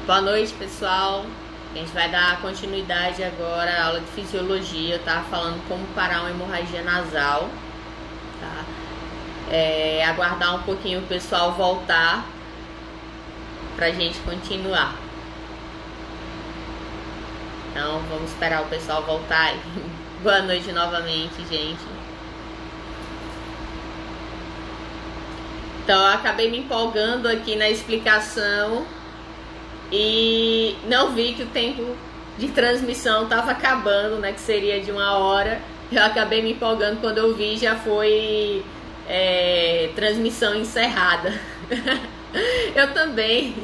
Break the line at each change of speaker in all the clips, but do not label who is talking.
Boa noite, pessoal. A gente vai dar continuidade agora à aula de fisiologia. Eu tava falando como parar uma hemorragia nasal, tá? Aguardar um pouquinho o pessoal voltar pra gente continuar. Então, vamos esperar o pessoal voltar aí. Boa noite novamente, gente. Então, eu acabei me empolgando aqui na explicação e não vi que o tempo de transmissão estava acabando, né? Que seria de 1 hora. Eu acabei me empolgando, quando eu vi já foi transmissão encerrada. Eu também.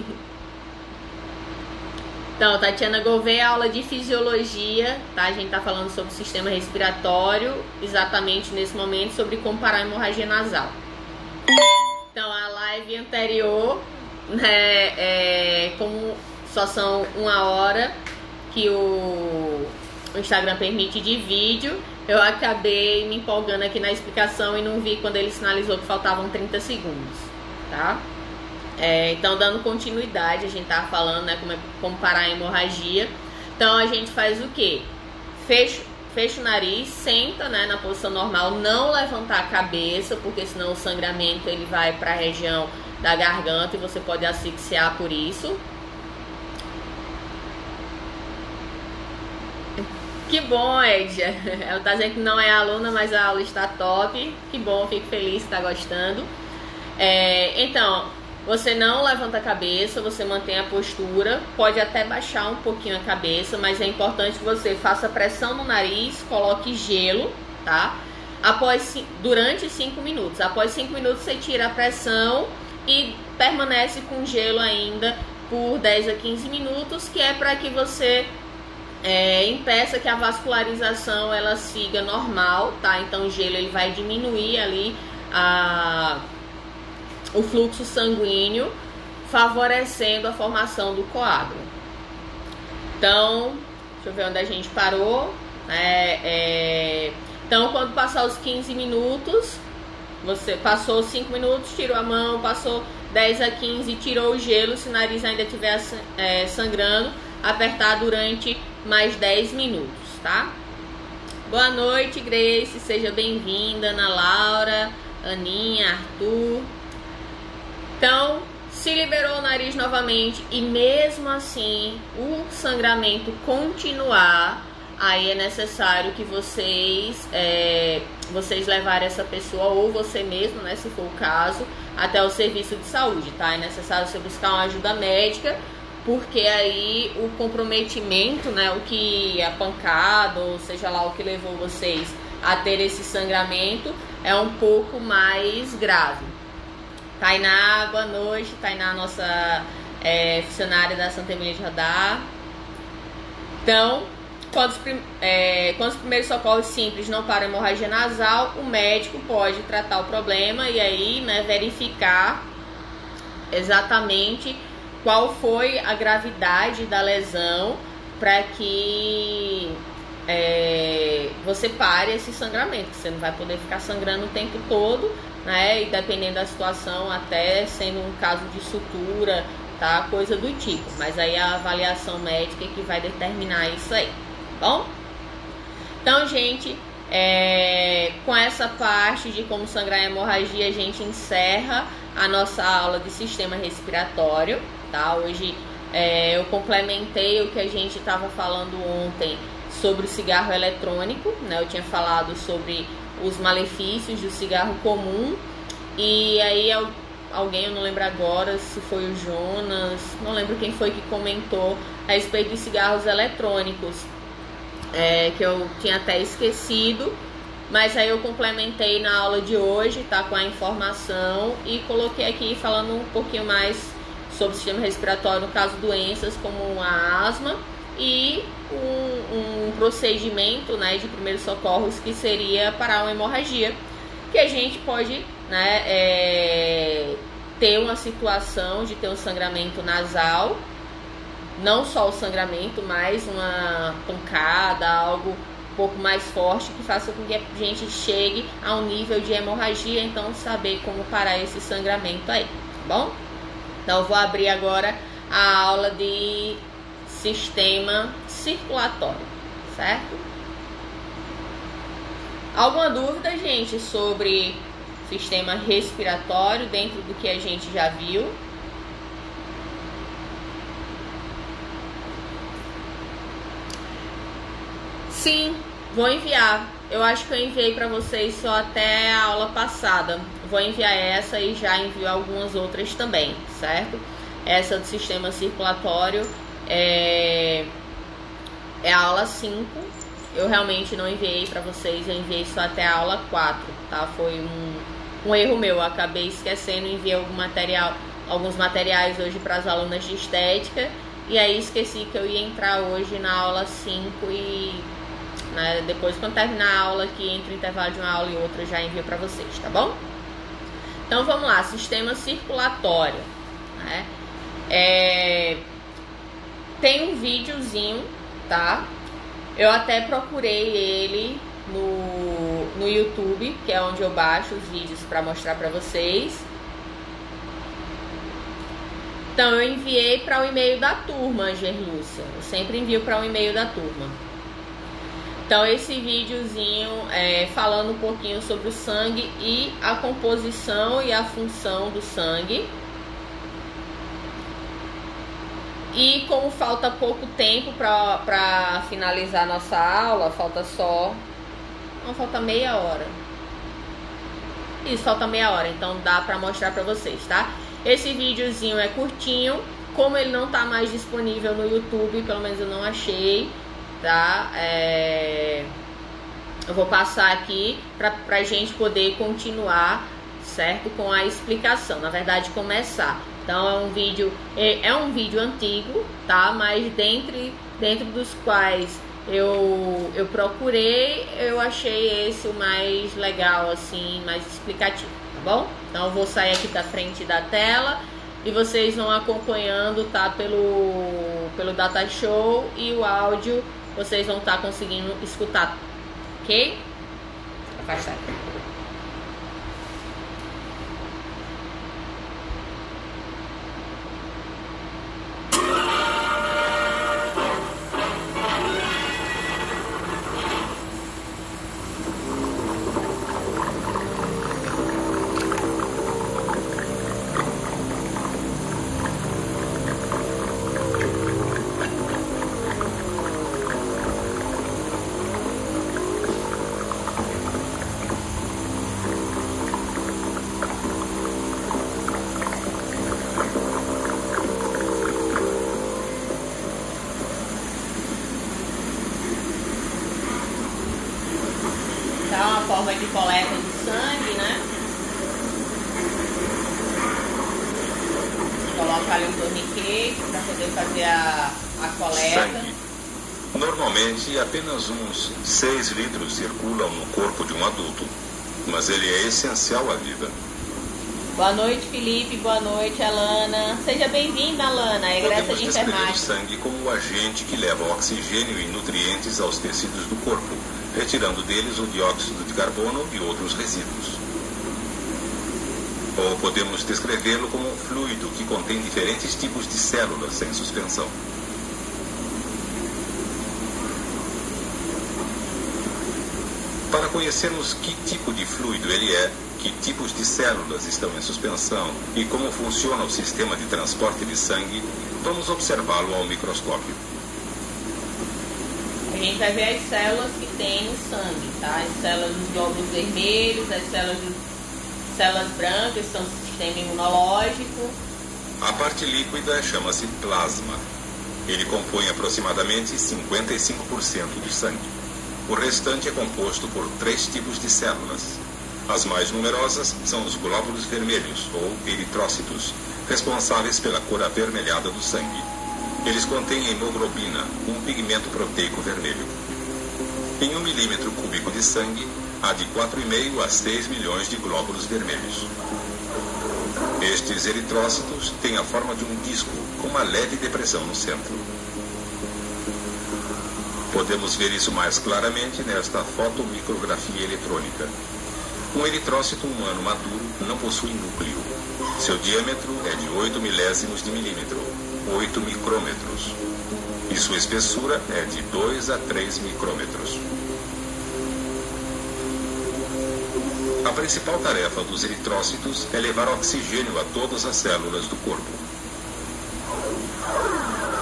Então, Tatiana Gouveia, aula de fisiologia, tá? A gente tá falando sobre o sistema respiratório, exatamente nesse momento, sobre como parar a hemorragia nasal. Então, a live anterior, né, como só são 1 hora que o Instagram permite de vídeo, eu acabei me empolgando aqui na explicação e não vi quando ele sinalizou que faltavam 30 segundos, tá? Então, dando continuidade, a gente tava falando, né, como parar a hemorragia. Então, a gente faz o quê? Fecha o nariz, senta, né, na posição normal, não levantar a cabeça, porque senão o sangramento ele vai para a região da garganta e você pode asfixiar por isso. Que bom, Edja. Ela tá dizendo que não é aluna, mas a aula está top. Que bom, fico feliz que tá gostando. Então, você não levanta a cabeça, você mantém a postura, pode até baixar um pouquinho a cabeça, mas é importante que você faça pressão no nariz, coloque gelo, tá? Durante 5 minutos. Após 5 minutos você tira a pressão e permanece com gelo ainda por 10 a 15 minutos, que é para que você impeça que a vascularização ela siga normal, tá? Então o gelo ele vai diminuir ali o fluxo sanguíneo, favorecendo a formação do coágulo. Então, deixa eu ver onde a gente parou. Então, quando passar os 15 minutos, você passou 5 minutos, tirou a mão, passou 10 a 15, tirou o gelo, se o nariz ainda estiver sangrando, apertar durante mais 10 minutos, tá? Boa noite, Grace, seja bem-vinda, Ana Laura, Aninha, Arthur. Então, se liberou o nariz novamente e mesmo assim o sangramento continuar, aí é necessário que vocês levarem essa pessoa ou você mesmo, né, se for o caso, até o serviço de saúde, tá? É necessário você buscar uma ajuda médica, porque aí o comprometimento, né, o que a pancada, ou seja lá o que levou vocês a ter esse sangramento, é um pouco mais grave. Tainá, boa noite. Tainá, nossa funcionária da Santa Emília de Radar. Então, quando os primeiros socorros simples não param a hemorragia nasal, o médico pode tratar o problema e aí, né, verificar exatamente qual foi a gravidade da lesão para que você pare esse sangramento. Você não vai poder ficar sangrando o tempo todo, né? E dependendo da situação, até sendo um caso de sutura, tá? Coisa do tipo. Mas aí a avaliação médica é que vai determinar isso aí, tá bom? Então, gente, com essa parte de como sangrar a hemorragia, a gente encerra a nossa aula de sistema respiratório, tá? Hoje eu complementei o que a gente estava falando ontem sobre o cigarro eletrônico, né? Eu tinha falado sobre os malefícios do cigarro comum, e aí alguém, eu não lembro agora se foi o Jonas, não lembro quem foi que comentou a respeito de cigarros eletrônicos, que eu tinha até esquecido, mas aí eu complementei na aula de hoje, tá, com a informação, e coloquei aqui falando um pouquinho mais sobre o sistema respiratório, no caso doenças como a asma, e um procedimento, né, de primeiros socorros que seria parar uma hemorragia, que a gente pode, né, ter uma situação de ter um sangramento nasal, não só o sangramento, mas uma pancada, algo um pouco mais forte que faça com que a gente chegue a um nível de hemorragia, então saber como parar esse sangramento aí, tá bom? Então eu vou abrir agora a aula de sistema circulatório, certo? Alguma dúvida, gente, sobre sistema respiratório dentro do que a gente já viu? Sim, vou enviar. Eu acho que eu enviei para vocês só até a aula passada. Vou enviar essa e já envio algumas outras também, certo? Essa do sistema circulatório é a aula 5. Eu realmente não enviei para vocês, eu enviei só até a aula 4, tá? Foi um erro meu, eu acabei esquecendo, enviei alguns materiais hoje para as alunas de estética, e aí esqueci que eu ia entrar hoje na aula 5 e depois, quando terminar a aula aqui, entre o intervalo de uma aula e outra, eu já envio para vocês, tá bom? Então vamos lá, sistema circulatório, né? Tem um videozinho, tá? Eu até procurei ele no YouTube, que é onde eu baixo os vídeos para mostrar para vocês. Então eu enviei para o e-mail da turma, Gerlúcia. Eu sempre envio para o e-mail da turma. Então esse videozinho falando um pouquinho sobre o sangue e a composição e a função do sangue. E como falta pouco tempo para finalizar nossa aula, falta meia hora. Isso, falta meia hora, então dá para mostrar para vocês, tá? Esse videozinho é curtinho, como ele não tá mais disponível no YouTube, pelo menos eu não achei, tá? Eu vou passar aqui pra gente poder continuar, certo? Com a explicação, na verdade começar. Então é um vídeo antigo, tá? Mas dentro dos quais eu procurei, eu achei esse o mais legal, assim, mais explicativo, tá bom? Então eu vou sair aqui da frente da tela e vocês vão acompanhando, tá? Pelo Data Show, e o áudio vocês vão estar conseguindo escutar, ok? Afastar aqui. Forma de coleta de sangue, né? Coloca ali o torniquete para poder fazer a coleta.
Sangue. Normalmente, apenas uns 6 litros circulam no corpo de um adulto, mas ele é essencial à vida.
Boa noite, Felipe. Boa noite, Alana. Seja bem-vinda, Alana. É egressa de enfermagem.
Podemos descrever o sangue como o agente que leva oxigênio e nutrientes aos tecidos do corpo, retirando deles o dióxido de carbono e outros resíduos. Ou podemos descrevê-lo como um fluido que contém diferentes tipos de células em suspensão. Para conhecermos que tipo de fluido ele é, que tipos de células estão em suspensão e como funciona o sistema de transporte de sangue, vamos observá-lo ao microscópio.
A gente vai ver as células que tem no sangue, tá? As células dos glóbulos vermelhos, as células brancas, são o sistema imunológico.
A parte líquida chama-se plasma. Ele compõe aproximadamente 55% do sangue. O restante é composto por 3 tipos de células. As mais numerosas são os glóbulos vermelhos, ou eritrócitos, responsáveis pela cor avermelhada do sangue. Eles contêm hemoglobina, um pigmento proteico vermelho. Em 1 milímetro cúbico de sangue, há de 4,5 a 6 milhões de glóbulos vermelhos. Estes eritrócitos têm a forma de um disco, com uma leve depressão no centro. Podemos ver isso mais claramente nesta fotomicrografia eletrônica. Um eritrócito humano maduro não possui núcleo. Seu diâmetro é de 8 milésimos de milímetro. 8 micrômetros e sua espessura é de 2 a 3 micrômetros. A principal tarefa dos eritrócitos é levar oxigênio a todas as células do corpo.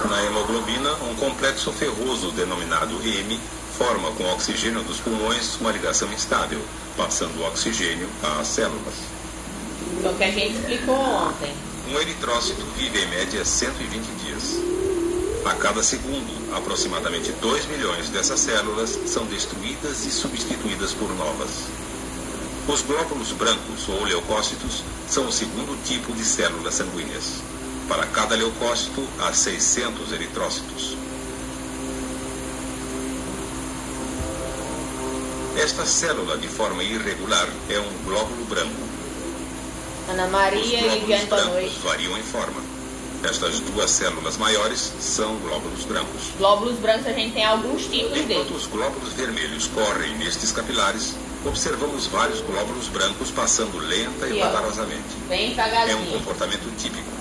Na hemoglobina, um complexo ferroso denominado heme forma com o oxigênio dos pulmões uma ligação instável, passando o oxigênio às células.
Foi o que a gente explicou ontem.
Um eritrócito vive em média 120 dias. A cada segundo, aproximadamente 2 milhões dessas células são destruídas e substituídas por novas. Os glóbulos brancos ou leucócitos são o segundo tipo de células sanguíneas. Para cada leucócito, há 600 eritrócitos. Esta célula, de forma irregular, é um glóbulo branco.
Ana Maria e Lidiane, boa noite.
Variam em forma. Estas duas células maiores são glóbulos brancos.
Glóbulos brancos a gente tem alguns tipos deles.
Enquanto os glóbulos vermelhos correm nestes capilares, observamos vários glóbulos brancos passando lenta e vagarosamente.
Bem
É
devagarzinho.
um comportamento típico.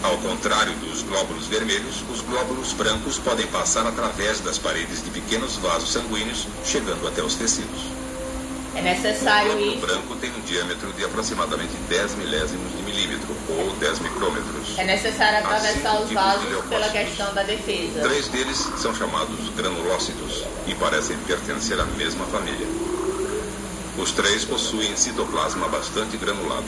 Ao contrário dos glóbulos vermelhos, os glóbulos brancos podem passar através das paredes de pequenos vasos sanguíneos, chegando até os tecidos.
É
O
necessário
glóbulo
isso.
branco tem um diâmetro de aproximadamente 10 milésimos de milímetro, ou 10 micrômetros.
É necessário atravessar
Há 5
os
tipos de
vasos
leucócitos.
pela questão da defesa.
3 deles são chamados granulócitos e parecem pertencer à mesma família. Os 3 possuem citoplasma bastante granulado.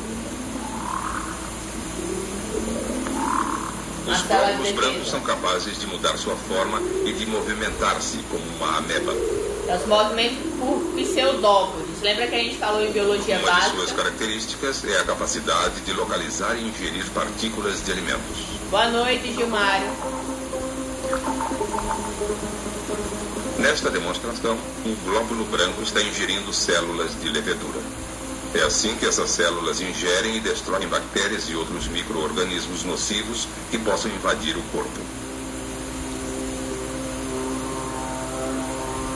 Os
A célula de
glóbulos
defesa.
brancos são capazes de mudar sua forma e de movimentar-se como uma ameba.
Os movimentos por pseudópodes. Lembra que a gente falou em biologia
Uma de suas
básica?
características é a capacidade de localizar e ingerir partículas de alimentos.
Boa noite, Gilmário.
Nesta demonstração, um glóbulo branco está ingerindo células de levedura. É assim que essas células ingerem e destroem bactérias e outros micro-organismos nocivos que possam invadir o corpo.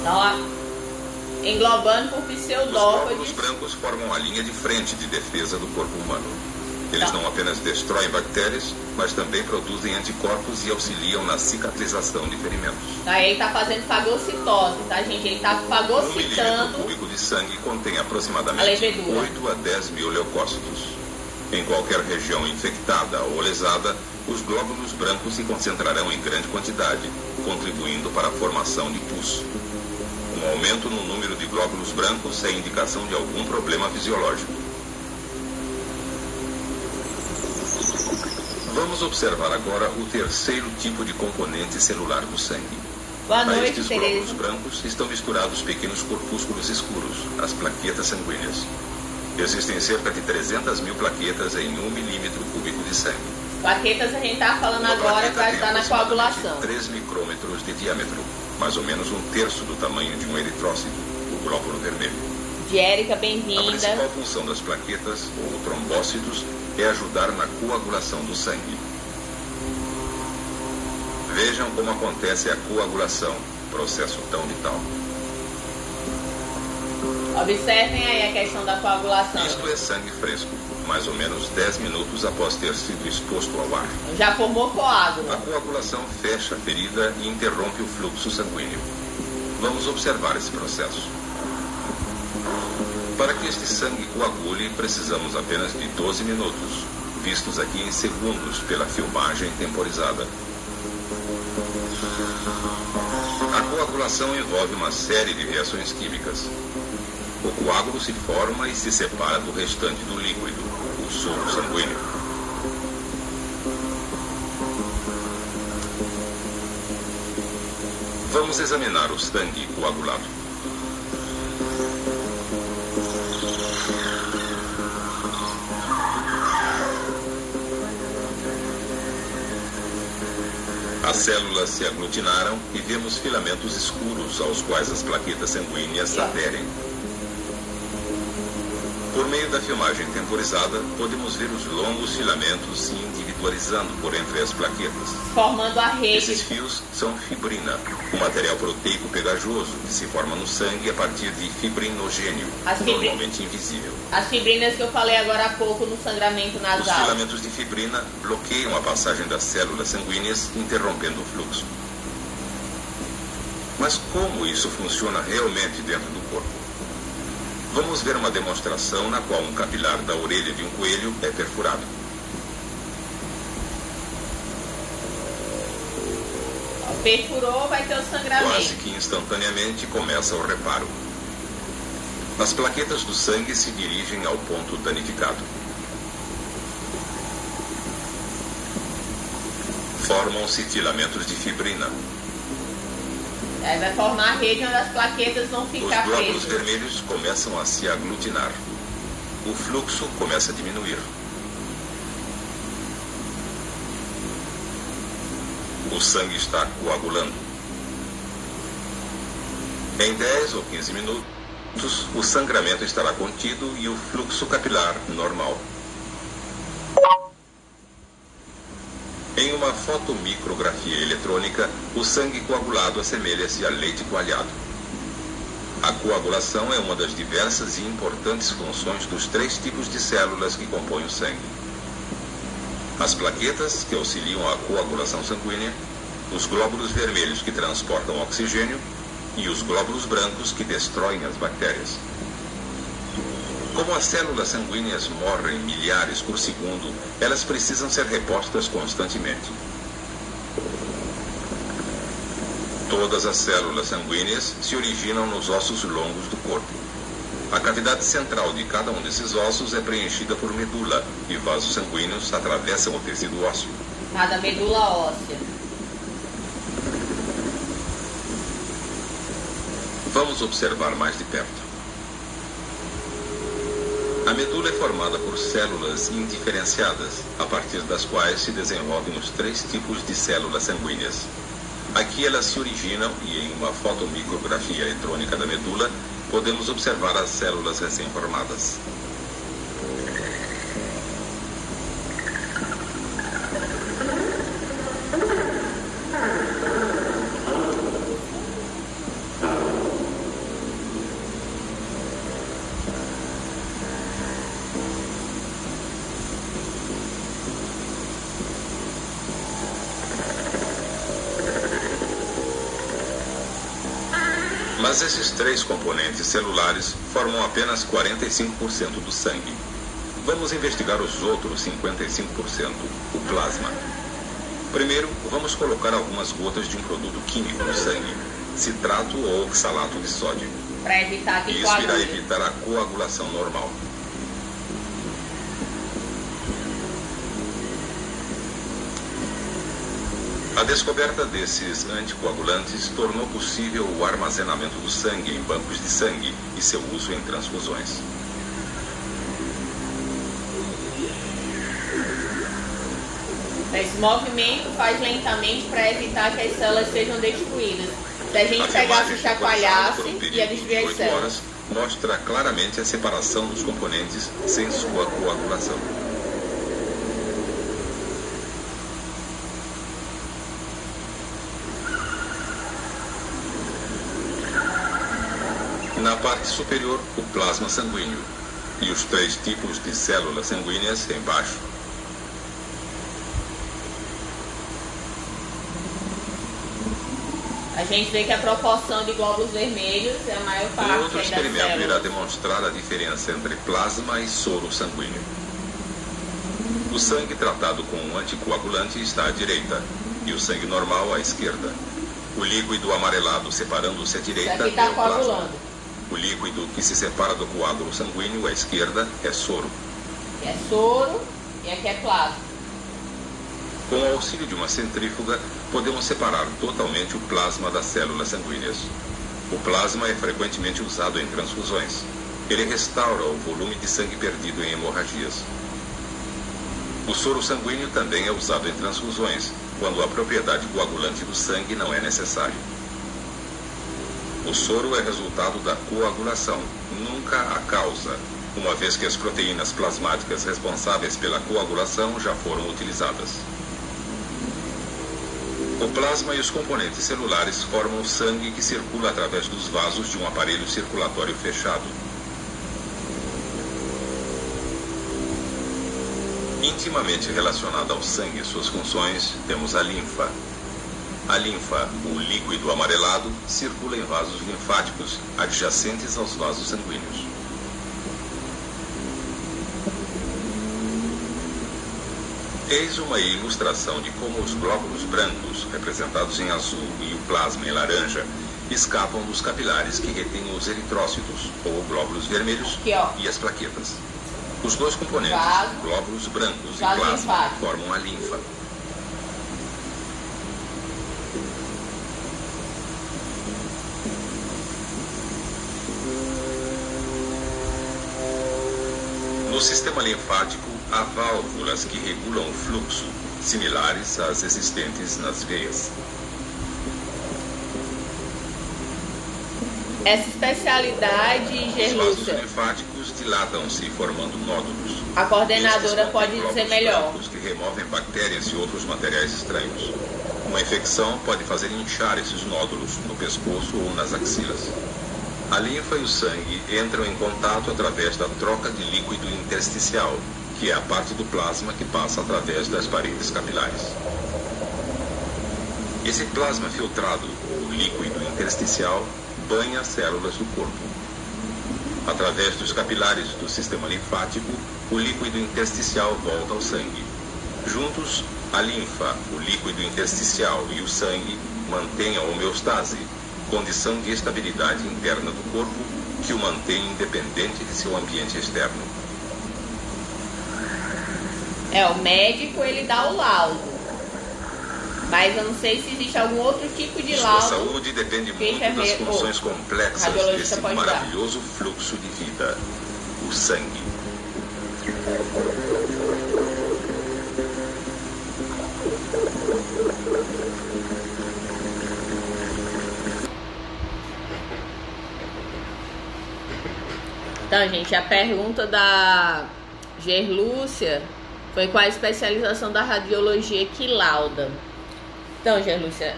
Então, ó, englobando por
Os glóbulos
pseudópodes.
brancos formam a linha de frente de defesa do corpo humano. Eles não apenas destroem bactérias, mas também produzem anticorpos e auxiliam na cicatrização de ferimentos.
Aí ele está fazendo fagocitose, tá, gente? Ele está
1 milímetro
fagocitando.
cúbico de sangue contém
A
aproximadamente
levedura.
8 a 10 mil leucócitos. Em qualquer região infectada ou lesada, os glóbulos brancos se concentrarão em grande quantidade, contribuindo para a formação de pus. Um aumento no número de glóbulos brancos é indicação de algum problema fisiológico. Vamos observar agora o terceiro tipo de componente celular do sangue.
Boa
A
noite,
estes glóbulos
Tereza.
brancos estão misturados pequenos corpúsculos escuros, as plaquetas sanguíneas. Existem cerca de 300 mil plaquetas em 1 milímetro cúbico de sangue.
Plaquetas a gente está falando
Uma
agora
plaqueta
que vai
tem
estar na
aproximadamente
coagulação.
3 micrômetros de diâmetro, mais ou menos um terço do tamanho de um eritrócito, o glóbulo vermelho.
De Érica,
A
bem-vinda.
principal função das plaquetas, ou trombócitos, é ajudar na coagulação do sangue. Vejam como acontece a coagulação, processo tão vital.
Observem aí a questão da coagulação.
Isto é sangue fresco, mais ou menos 10 minutos após ter sido exposto ao ar.
Já formou
A
coágulo.
coagulação fecha a ferida e interrompe o fluxo sanguíneo. Vamos observar esse processo. Para que este sangue coagule, precisamos apenas de 12 minutos, vistos aqui em segundos pela filmagem temporizada. A coagulação envolve uma série de reações químicas. O coágulo se forma e se separa do restante do líquido, o suco sanguíneo. Vamos examinar o sangue coagulado. As células se aglutinaram e vemos filamentos escuros aos quais as plaquetas sanguíneas aderem. Por meio da filmagem temporizada, podemos ver os longos filamentos se individualizando por entre as plaquetas,
formando a rede.
Esses fios são fibrina, um material proteico pegajoso que se forma no sangue a partir de fibrinogênio, normalmente invisível.
As fibrinas que eu falei agora há pouco no sangramento nasal.
Os filamentos de fibrina bloqueiam a passagem das células sanguíneas, interrompendo o fluxo. Mas como isso funciona realmente dentro do corpo? Vamos ver uma demonstração na qual um capilar da orelha de um coelho é perfurado.
Perfurou, vai ter o sangramento.
Quase que instantaneamente começa o reparo. As plaquetas do sangue se dirigem ao ponto danificado. Formam-se filamentos de fibrina.
Aí vai formar a rede onde as plaquetas vão ficar
presas. Os glóbulos
presas.
vermelhos começam a se aglutinar. O fluxo começa a diminuir. O sangue está coagulando. Em 10 ou 15 minutos, o sangramento estará contido e o fluxo capilar normal. Em uma fotomicrografia eletrônica, o sangue coagulado assemelha-se a leite coalhado. A coagulação é uma das diversas e importantes funções dos 3 tipos de células que compõem o sangue. As plaquetas, que auxiliam a coagulação sanguínea, os glóbulos vermelhos que transportam oxigênio e os glóbulos brancos que destroem as bactérias. Como as células sanguíneas morrem milhares por segundo, elas precisam ser repostas constantemente. Todas as células sanguíneas se originam nos ossos longos do corpo. A cavidade central de cada um desses ossos é preenchida por medula e vasos sanguíneos atravessam o tecido ósseo.
Cada medula óssea.
Vamos observar mais de perto. A medula é formada por células indiferenciadas, a partir das quais se desenvolvem os 3 tipos de células sanguíneas. Aqui elas se originam e em uma fotomicrografia eletrônica da medula podemos observar as células recém-formadas. Mas esses 3 componentes celulares formam apenas 45% do sangue. Vamos investigar os outros 55%, o plasma. Primeiro, vamos colocar algumas gotas de um produto químico no sangue, citrato ou oxalato de sódio.
Para evitar que
Isso irá evitar a coagulação normal. A descoberta desses anticoagulantes tornou possível o armazenamento do sangue em bancos de sangue e seu uso em transfusões.
Esse movimento faz lentamente para evitar que as células sejam destruídas. Se a gente pegasse e chacoalhasse, ia destruir as células.
Mostra claramente a separação dos componentes sem sua coagulação. Na parte superior, o plasma sanguíneo e os 3 tipos de células sanguíneas embaixo.
A gente vê que a proporção de glóbulos vermelhos é a maior parte das células.
Outro experimento irá demonstrar a diferença entre plasma e soro sanguíneo. O sangue tratado com um anticoagulante está à direita e o sangue normal à esquerda. O líquido amarelado separando-se à direita é o plasma. O líquido que se separa do coágulo sanguíneo à esquerda é soro.
Aqui é soro e aqui é plasma.
Com o auxílio de uma centrífuga, podemos separar totalmente o plasma das células sanguíneas. O plasma é frequentemente usado em transfusões. Ele restaura o volume de sangue perdido em hemorragias. O soro sanguíneo também é usado em transfusões, quando a propriedade coagulante do sangue não é necessária. O soro é resultado da coagulação, nunca a causa. uma vez que as proteínas plasmáticas responsáveis pela coagulação já foram utilizadas. O plasma e os componentes celulares formam o sangue que circula através dos vasos de um aparelho circulatório fechado. Intimamente relacionada ao sangue e suas funções, temos a linfa. A linfa, o líquido amarelado, circula em vasos linfáticos adjacentes aos vasos sanguíneos. Eis uma ilustração de como os glóbulos brancos, representados em azul, e o plasma em laranja, escapam dos capilares que retêm os eritrócitos, ou glóbulos vermelhos, e as plaquetas. Os dois componentes, glóbulos brancos e plasma, formam a linfa. No sistema linfático, há válvulas que regulam o fluxo, similares às existentes nas veias.
Essa especialidade,
Os vasos
Gerlúcia,
linfáticos dilatam-se formando nódulos.
a coordenadora
Estes
pode
contêm
dizer
glóbulos
melhor.
brancos que removem bactérias e outros materiais estranhos. Uma infecção pode fazer inchar esses nódulos no pescoço ou nas axilas. A linfa e o sangue entram em contato através da troca de líquido intersticial, que é a parte do plasma que passa através das paredes capilares. Esse plasma filtrado, ou líquido intersticial, banha as células do corpo. Através dos capilares do sistema linfático, o líquido intersticial volta ao sangue. Juntos, a linfa, o líquido intersticial e o sangue mantêm a homeostase, condição de estabilidade interna do corpo que o mantém independente de seu ambiente externo.
O médico ele dá o laudo, mas eu não sei se existe algum outro tipo de
Sua
laudo.
saúde depende muito das funções complexas
radiologista
desse
pode dar.
maravilhoso fluxo de vida, o sangue.
Então, gente, a pergunta da Gerlúcia foi qual a especialização da radiologia que lauda. Então, Gerlúcia,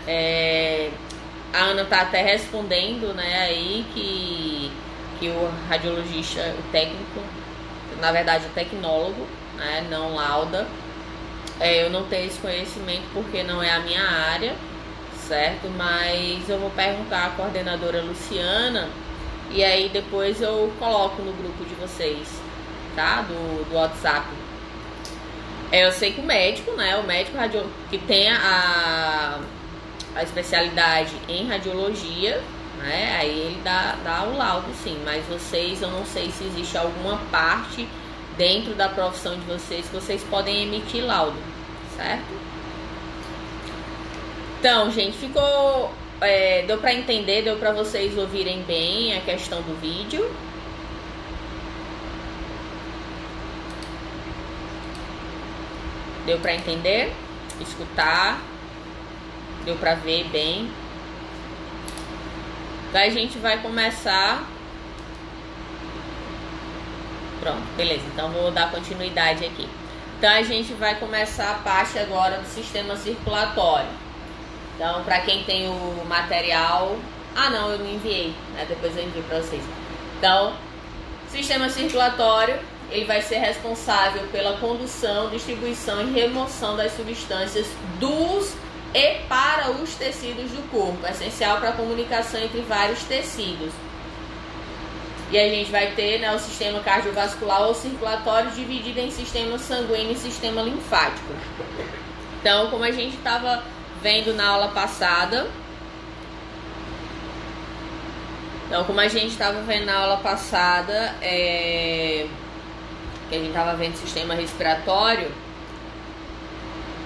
a Ana tá até respondendo, né, aí que o radiologista, o técnico, na verdade o tecnólogo, né, não lauda. Eu não tenho esse conhecimento porque não é a minha área, certo? Mas eu vou perguntar à coordenadora Luciana e aí depois eu coloco no grupo de vocês, tá? Do WhatsApp. Eu sei que o médico, né? O médico que tem a especialidade em radiologia, né? Aí ele dá o laudo, sim. Mas vocês, eu não sei se existe alguma parte dentro da profissão de vocês que vocês podem emitir laudo, certo? Então, gente, ficou... deu pra entender, deu pra vocês ouvirem bem a questão do vídeo. Deu pra entender? Escutar? Deu pra ver bem? Então a gente vai começar. Pronto, beleza. Então vou dar continuidade aqui. Então a gente vai começar a parte agora do sistema circulatório. Então, para quem tem o material... Ah, não, eu não enviei, né? Depois eu envio para vocês. Então, sistema circulatório, ele vai ser responsável pela condução, distribuição e remoção das substâncias dos e para os tecidos do corpo, essencial para a comunicação entre vários tecidos. E a gente vai ter, né, o sistema cardiovascular ou circulatório dividido em sistema sanguíneo e sistema linfático. Então, como a gente estava vendo na aula passada, que a gente estava vendo sistema respiratório.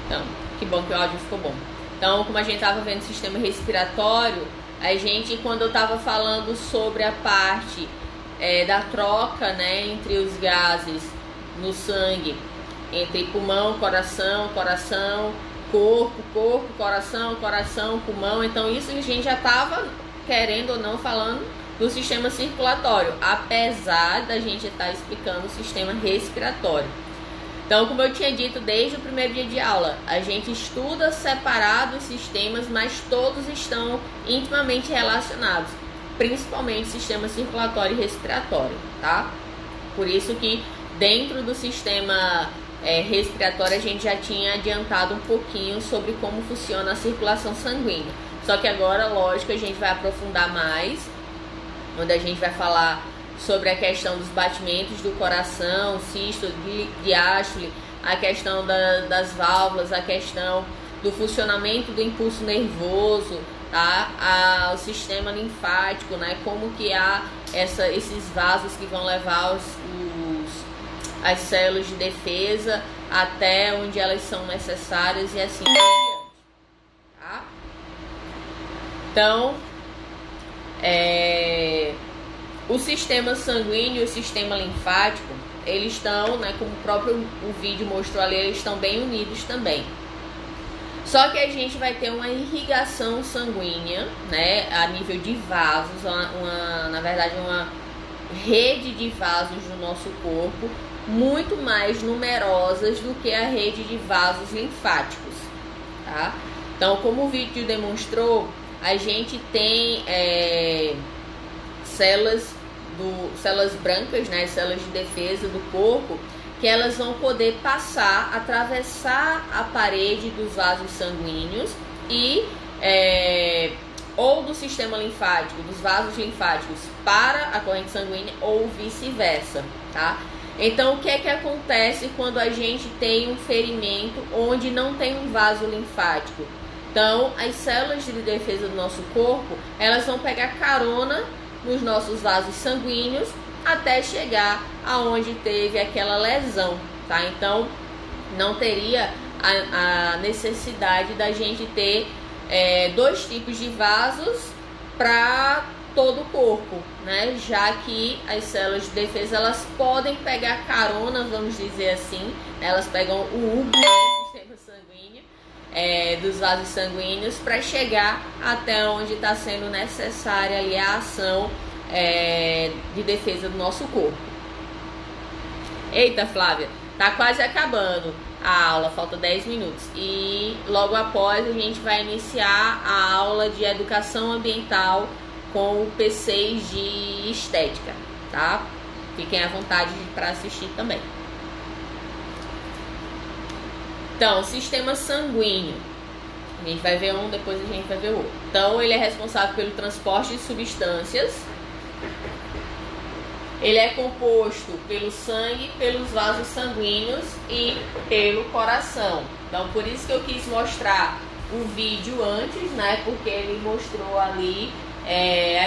Então, que bom que o áudio ficou bom. Então, como a gente estava vendo sistema respiratório, a gente, quando eu estava falando sobre a parte da troca, né, entre os gases no sangue, entre pulmão, coração, corpo, coração, pulmão. Então isso a gente já estava, querendo ou não, falando do sistema circulatório, apesar da gente estar explicando o sistema respiratório. Então, como eu tinha dito desde o primeiro dia de aula, a gente estuda separado os sistemas, mas todos estão intimamente relacionados, principalmente sistema circulatório e respiratório, tá? Por isso que dentro do sistema respiratório a gente já tinha adiantado um pouquinho sobre como funciona a circulação sanguínea. Só que agora, lógico, a gente vai aprofundar mais, onde a gente vai falar sobre a questão dos batimentos do coração, sístole, diástole, a questão das válvulas, a questão do funcionamento do impulso nervoso, tá? O sistema linfático, né? Como que há esses vasos que vão levar as células de defesa até onde elas são necessárias e assim por diante, tá? Então, o sistema sanguíneo e o sistema linfático, eles estão, né, como o vídeo mostrou ali, eles estão bem unidos também. Só que a gente vai ter uma irrigação sanguínea, né, a nível de vasos, na verdade uma rede de vasos no nosso corpo, muito mais numerosas do que a rede de vasos linfáticos, tá? Então, como o vídeo demonstrou, a gente tem células brancas, né, células de defesa do corpo, que elas vão poder atravessar a parede dos vasos sanguíneos e ou do sistema linfático, dos vasos linfáticos para a corrente sanguínea ou vice-versa, tá? Então, o que é que acontece quando a gente tem um ferimento onde não tem um vaso linfático? Então, as células de defesa do nosso corpo, elas vão pegar carona nos nossos vasos sanguíneos até chegar aonde teve aquela lesão, tá? Então, não teria a necessidade da gente ter dois tipos de vasos para todo o corpo, né? Já que as células de defesa, elas podem pegar carona, vamos dizer assim, elas pegam o Uber do sistema sanguíneo, dos vasos sanguíneos, para chegar até onde está sendo necessária ali a ação de defesa do nosso corpo. Eita, Flávia, tá quase acabando a aula, falta 10 minutos. E logo após a gente vai iniciar a aula de educação ambiental com o P6 de estética, tá? Fiquem à vontade para assistir também. Então, sistema sanguíneo. A gente vai ver um, depois a gente vai ver o outro. Então, ele é responsável pelo transporte de substâncias. Ele é composto pelo sangue, pelos vasos sanguíneos e pelo coração. Então, por isso que eu quis mostrar o vídeo antes, né? Porque ele mostrou ali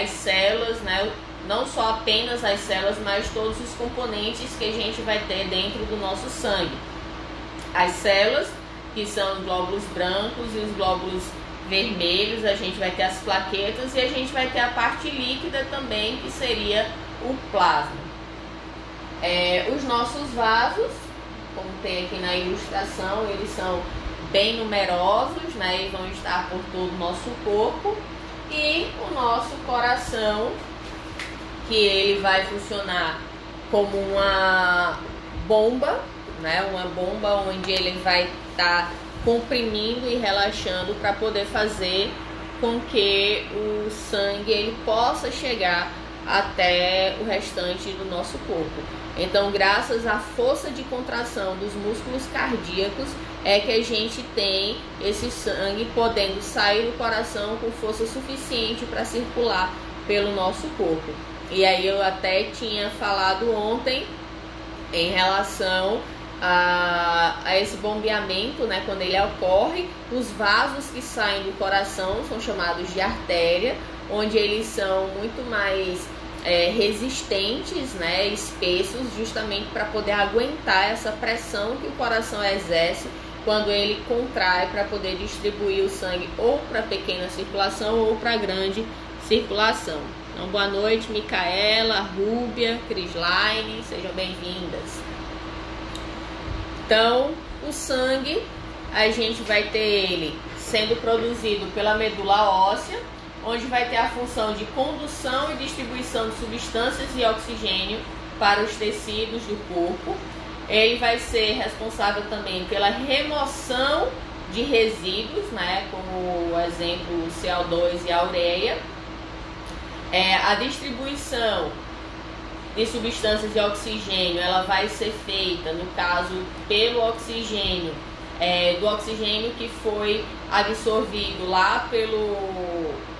as células, né? Não só apenas as células, mas todos os componentes que a gente vai ter dentro do nosso sangue. As células, que são os glóbulos brancos e os glóbulos vermelhos, a gente vai ter as plaquetas e a gente vai ter a parte líquida também, que seria o plasma. Os nossos vasos, como tem aqui na ilustração, eles são bem numerosos, né, e vão estar por todo o nosso corpo. E o nosso coração, que ele vai funcionar como uma bomba, né, uma bomba onde ele vai estar comprimindo e relaxando para poder fazer com que o sangue ele possa chegar até o restante do nosso corpo. Então, graças à força de contração dos músculos cardíacos, é que a gente tem esse sangue podendo sair do coração com força suficiente para circular pelo nosso corpo. E aí eu até tinha falado ontem em relação a esse bombeamento, né? Quando ele ocorre, os vasos que saem do coração são chamados de artéria, onde eles são muito mais resistentes, né, espessos, justamente para poder aguentar essa pressão que o coração exerce quando ele contrai para poder distribuir o sangue ou para pequena circulação ou para grande circulação. Então, boa noite, Micaela, Rúbia, Crislaine, sejam bem-vindas. Então, o sangue, a gente vai ter ele sendo produzido pela medula óssea, onde vai ter a função de condução e distribuição de substâncias e oxigênio para os tecidos do corpo. Ele vai ser responsável também pela remoção de resíduos, né, como exemplo o CO2 e a ureia. A distribuição de substâncias de oxigênio, ela vai ser feita, no caso, pelo oxigênio, do oxigênio que foi absorvido lá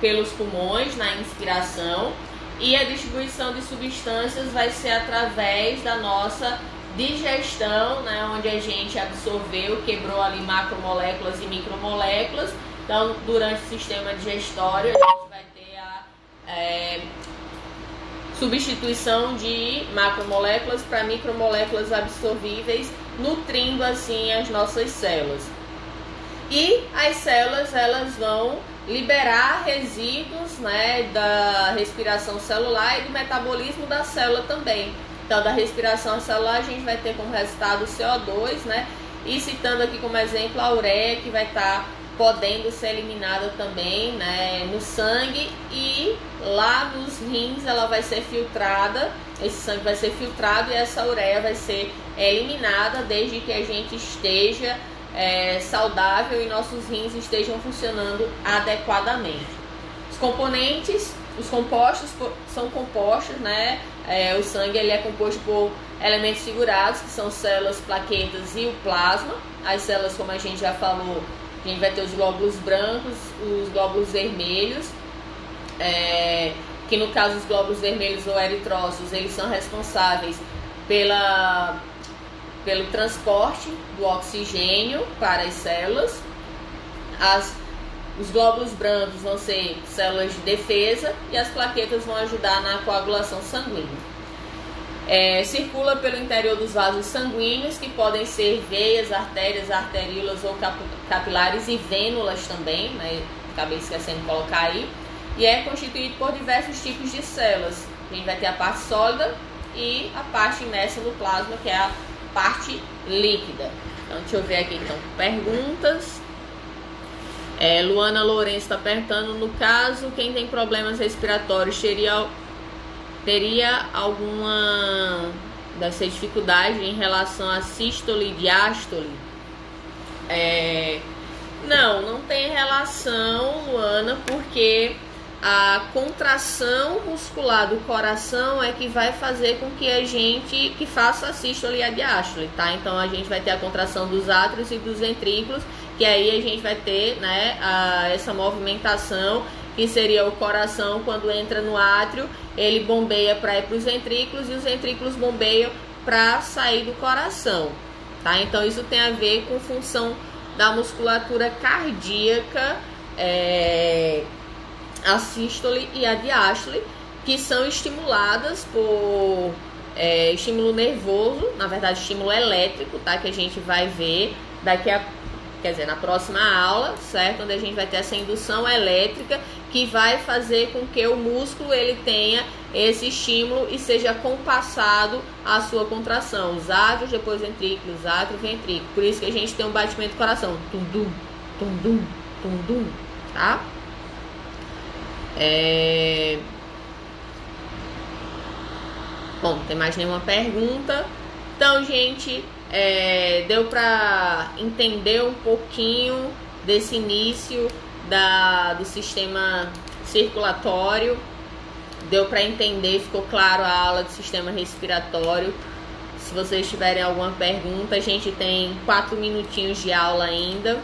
pelos pulmões na inspiração, e a distribuição de substâncias vai ser através da nossa digestão, né, onde a gente absorveu, quebrou ali macromoléculas e micromoléculas. Então, durante o sistema digestório, a gente vai ter a substituição de macromoléculas para micromoléculas absorvíveis, nutrindo assim as nossas células. E as células, elas vão liberar resíduos, né, da respiração celular e do metabolismo da célula também. Então, da respiração celular, a gente vai ter como resultado o CO2, né? E citando aqui como exemplo a ureia, que vai estar podendo ser eliminada também, né, no sangue, e lá nos rins ela vai ser filtrada, esse sangue vai ser filtrado e essa ureia vai ser eliminada desde que a gente esteja saudável e nossos rins estejam funcionando adequadamente. Os componentes, os compostos são compostos, né? O sangue ele é composto por elementos figurados, que são células, plaquetas e o plasma. As células, como a gente já falou, a gente vai ter os glóbulos brancos, os glóbulos vermelhos, que no caso os glóbulos vermelhos ou eritrócitos, eles são responsáveis pelo transporte do oxigênio para as células. Os glóbulos brancos vão ser células de defesa e as plaquetas vão ajudar na coagulação sanguínea. Circula pelo interior dos vasos sanguíneos, que podem ser veias, artérias, arteríolas ou capilares e vênulas também, né? Acabei esquecendo de colocar aí. E é constituído por diversos tipos de células. A gente vai ter a parte sólida e a parte imersa no plasma, que é a parte líquida. Então, deixa eu ver aqui, então, perguntas. Luana Lourenço está perguntando, no caso, quem tem problemas respiratórios teria alguma dessa dificuldade em relação a sístole e diástole? Não tem relação, Luana, porque a contração muscular do coração é que vai fazer com que a gente faça a sístole e a diástole, tá? Então a gente vai ter a contração dos átrios e dos ventrículos, que aí a gente vai ter, né, essa movimentação, que seria o coração quando entra no átrio, ele bombeia para ir para os ventrículos e os ventrículos bombeiam para sair do coração, tá? Então isso tem a ver com função da musculatura cardíaca, a sístole e a diástole, que são estimuladas por estímulo nervoso, na verdade estímulo elétrico, tá? Que a gente vai ver na próxima aula, certo? Onde a gente vai ter essa indução elétrica que vai fazer com que o músculo ele tenha esse estímulo e seja compassado à sua contração. Os átrios, depois ventrículos, átrio, ventrículo. Por isso que a gente tem um batimento do coração. Tum-dum, tum-dum, tum-dum, tá? Bom, não tem mais nenhuma pergunta. Então, gente, deu para entender um pouquinho desse início do sistema circulatório. Deu para entender, ficou claro a aula do sistema respiratório. Se vocês tiverem alguma pergunta, a gente tem 4 minutinhos de aula ainda.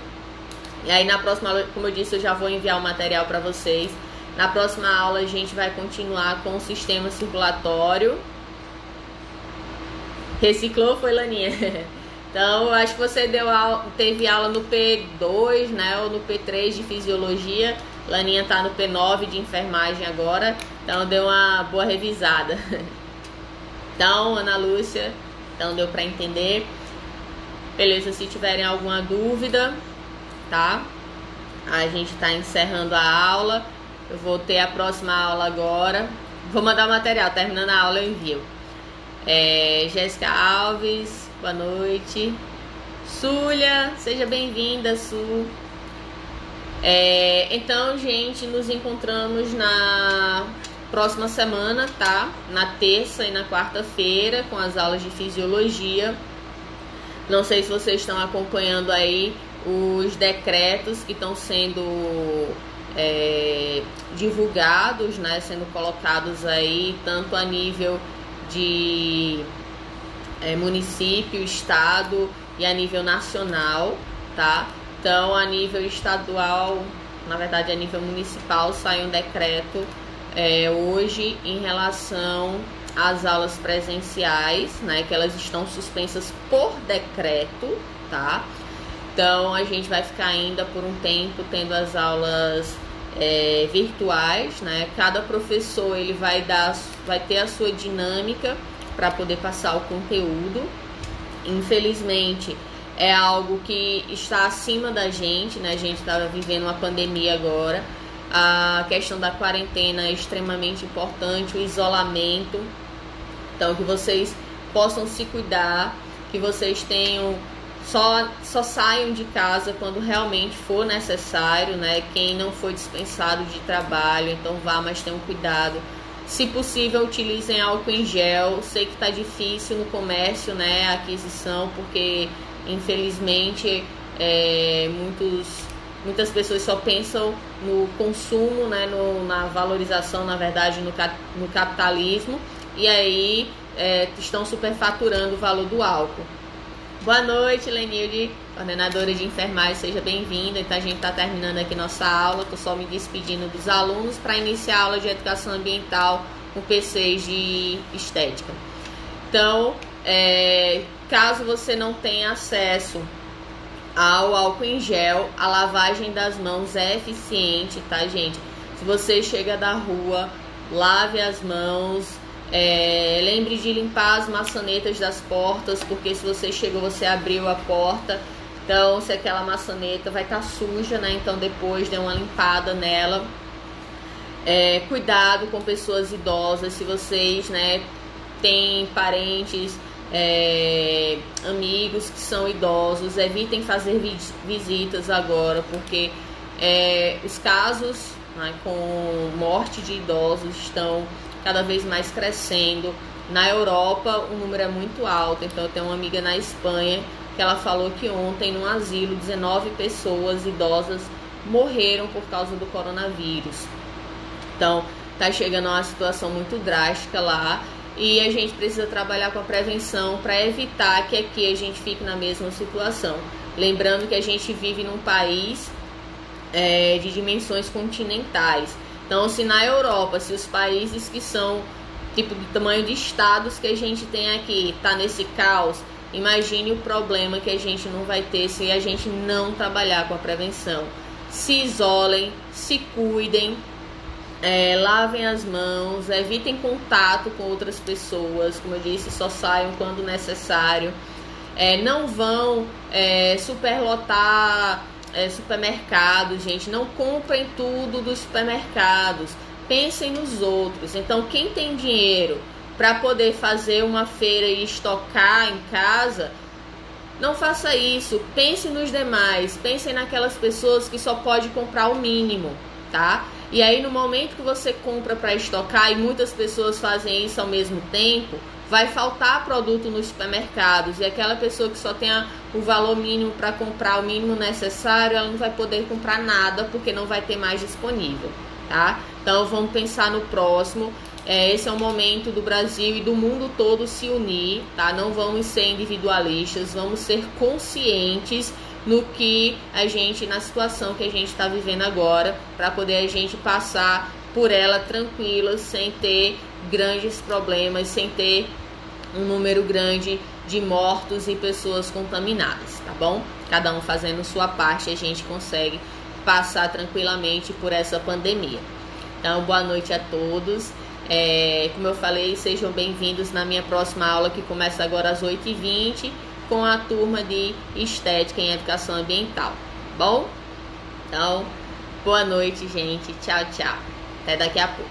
E aí na próxima aula, como eu disse, eu já vou enviar o material para vocês. Na próxima aula a gente vai continuar com o sistema circulatório. Reciclou, foi, Laninha? Então, eu acho que você teve aula no P2, né, ou no P3 de Fisiologia. Laninha tá no P9 de Enfermagem agora. Então, deu uma boa revisada. Então, Ana Lúcia, então deu para entender. Beleza, se tiverem alguma dúvida, tá? A gente tá encerrando a aula. Eu vou ter a próxima aula agora. Vou mandar o material, terminando a aula eu envio. Jéssica Alves, boa noite. Súlia, seja bem-vinda, Su. Então, gente, nos encontramos na próxima semana, tá? Na terça e na quarta-feira, com as aulas de fisiologia. Não sei se vocês estão acompanhando aí os decretos que estão sendo divulgados, né? Sendo colocados aí, tanto a nível de município, estado e a nível nacional, tá? Então, a nível estadual, na verdade, a nível municipal, sai um decreto hoje em relação às aulas presenciais, né? Que elas estão suspensas por decreto, tá? Então, a gente vai ficar ainda por um tempo tendo as aulas virtuais, né? Cada professor ele vai ter a sua dinâmica para poder passar o conteúdo. Infelizmente, é algo que está acima da gente, né? A gente está vivendo uma pandemia agora. A questão da quarentena é extremamente importante, o isolamento. Então, que vocês possam se cuidar, que vocês tenham... Só saiam de casa quando realmente for necessário, né? Quem não foi dispensado de trabalho, então vá, mas tenham cuidado. Se possível, utilizem álcool em gel. Sei que está difícil no comércio, né? A aquisição, porque infelizmente muitas pessoas só pensam no consumo, né? Na valorização, na verdade, no capitalismo. E aí estão superfaturando o valor do álcool. Boa noite, Lenilde, coordenadora de enfermagem, seja bem-vinda. Então, a gente está terminando aqui nossa aula. Estou só me despedindo dos alunos para iniciar a aula de educação ambiental com PCs de estética. Então, caso você não tenha acesso ao álcool em gel, a lavagem das mãos é eficiente, tá, gente? Se você chega da rua, lave as mãos. Lembre de limpar as maçanetas das portas, porque se você chegou, você abriu a porta, então se aquela maçaneta vai estar suja, né? Então depois dê uma limpada nela. Cuidado com pessoas idosas. Se vocês, né, têm parentes, amigos que são idosos, evitem fazer visitas agora, porque os casos, né, com morte de idosos estão cada vez mais crescendo. Na Europa o número é muito alto. Então eu tenho uma amiga na Espanha que ela falou que ontem no asilo 19 pessoas idosas morreram por causa do coronavírus. Então tá chegando a uma situação muito drástica lá, e a gente precisa trabalhar com a prevenção para evitar que aqui a gente fique na mesma situação. Lembrando que a gente vive num país de dimensões continentais. Então, se na Europa, se os países que são tipo do tamanho de estados que a gente tem aqui tá nesse caos, imagine o problema que a gente não vai ter se a gente não trabalhar com a prevenção. Se isolem, se cuidem, lavem as mãos, evitem contato com outras pessoas, como eu disse, só saiam quando necessário. Não vão superlotar supermercados, gente. Não comprem tudo dos supermercados, pensem nos outros. Então, quem tem dinheiro para poder fazer uma feira e estocar em casa, não faça isso. Pense nos demais, pensem naquelas pessoas que só pode comprar o mínimo, tá? E aí, no momento que você compra para estocar, e muitas pessoas fazem isso ao mesmo tempo, vai faltar produto nos supermercados, e aquela pessoa que só tem o valor mínimo para comprar o mínimo necessário, ela não vai poder comprar nada porque não vai ter mais disponível, tá? Então vamos pensar no próximo. Esse é o momento do Brasil e do mundo todo se unir, tá? Não vamos ser individualistas, vamos ser conscientes no que a gente, na situação que a gente está vivendo agora, para poder a gente passar por ela tranquila, sem ter grandes problemas, sem ter um número grande de mortos e pessoas contaminadas, tá bom? Cada um fazendo sua parte, a gente consegue passar tranquilamente por essa pandemia. Então, boa noite a todos. Como eu falei, sejam bem-vindos na minha próxima aula, que começa agora às 8h20, com a turma de Estética em Educação Ambiental, tá bom? Então, boa noite, gente. Tchau, tchau. Até daqui a pouco.